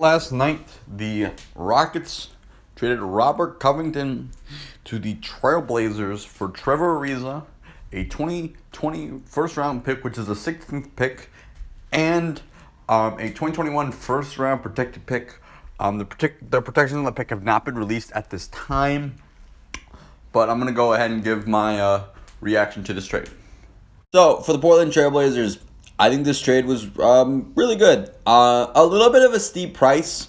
Last night, the Rockets traded Robert Covington to the Trailblazers for Trevor Ariza, a 2020 first-round pick, which is a 16th pick, and a 2021 first-round protected pick. The protections on the pick have not been released at this time, but I'm going to go ahead and give my reaction to this trade. So, for the Portland Trailblazers, I think this trade was really good. A little bit of a steep price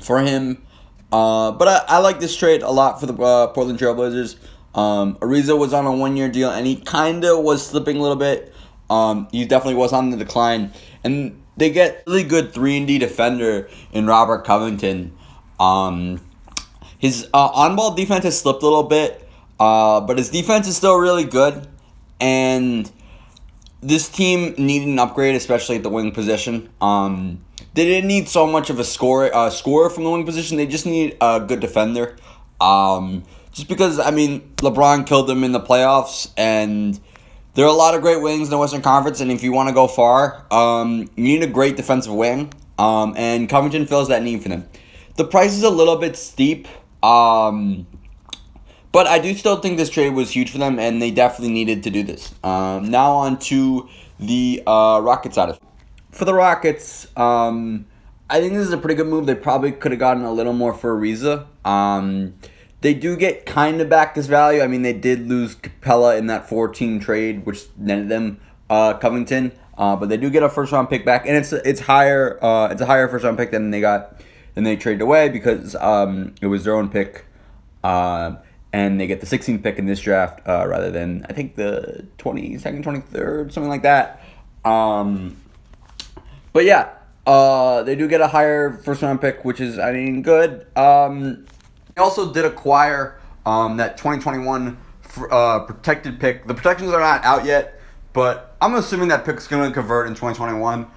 for him, but I like this trade a lot for the Portland Trailblazers. Ariza was on a one-year deal, and he kind of was slipping a little bit. He definitely was on the decline, and they get really good 3-and-D defender in Robert Covington. His on-ball defense has slipped a little bit, but his defense is still really good, and this team needed an upgrade, especially at the wing position. They didn't need so much of a scorer from the wing position. They just need a good defender. Just because, LeBron killed them in the playoffs, and there are a lot of great wings in the Western Conference, and if you want to go far, you need a great defensive wing, and Covington fills that need for them. The price is a little bit steep, but I do still think this trade was huge for them, and they definitely needed to do this. Now on to the Rockets side of it. For the Rockets, I think this is a pretty good move. They probably could have gotten a little more for Ariza. They do get kind of back this value. They did lose Capella in that 4-team trade, which netted them Covington. But they do get a first-round pick back, and it's higher. It's a higher first-round pick than they traded away because it was their own pick. And they get the 16th pick in this draft rather than, I think, the 22nd, 23rd, something like that. But yeah, they do get a higher first-round pick, which is, good. They also did acquire that 2021 protected pick. The protections are not out yet, but I'm assuming that pick's going to convert in 2021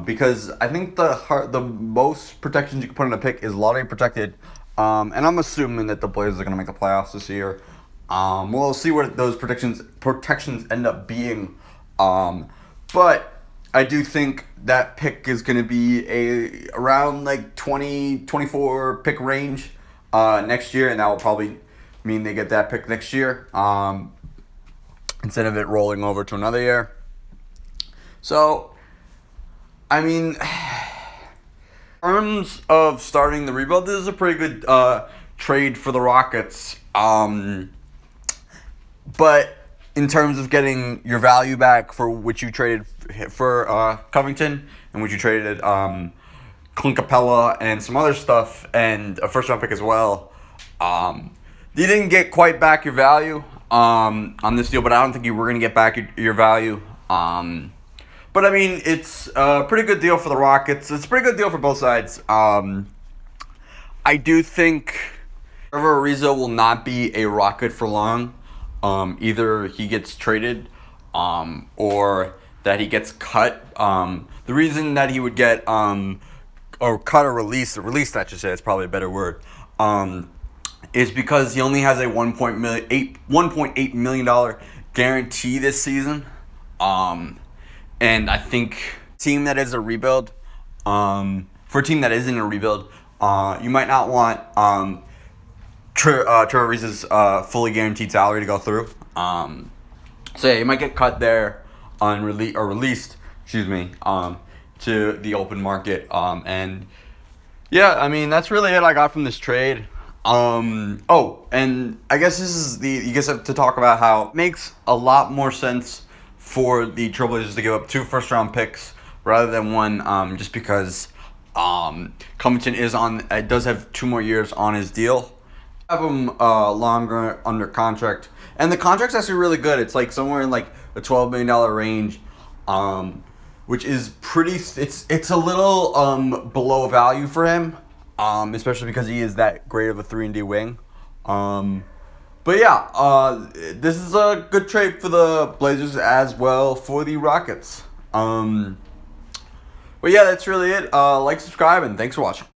because I think the most protections you can put in a pick is lottery protected. And I'm assuming that the Blazers are going to make the playoffs this year. We'll see what those protections end up being. But I do think that pick is going to be around 24 pick range next year, and that will probably mean they get that pick next year instead of it rolling over to another year. So, in terms of starting the rebuild, this is a pretty good trade for the Rockets. But in terms of getting your value back for which you traded for Covington and which you traded Clint Capella and some other stuff and a first-round pick as well, you didn't get quite back your value on this deal, but I don't think you were going to get back your value. But it's a pretty good deal for the Rockets. It's a pretty good deal for both sides. I do think Trevor Ariza will not be a Rocket for long. Either he gets traded or that he gets cut. The reason that he would get or cut or released, I should say, it's probably a better word, is because he only has a $1.8 million guarantee this season. And I think team that is a rebuild, for a team that isn't a rebuild, you might not want Trevor Ariza's fully guaranteed salary to go through. So yeah, you might get cut there on released, to the open market. And yeah, that's really it I got from this trade. And I guess this is you guys have to talk about how it makes a lot more sense for the Trailblazers to give up 2 first-round picks rather than one, just because Covington does have 2 more years on his deal. Have him longer under contract, and the contract's actually really good. It's somewhere in a $12 million range, which is pretty. It's a little below value for him, especially because he is that great of a 3-and-D wing. But yeah, this is a good trade for the Blazers as well for the Rockets. But yeah, that's really it. Like, subscribe, and thanks for watching.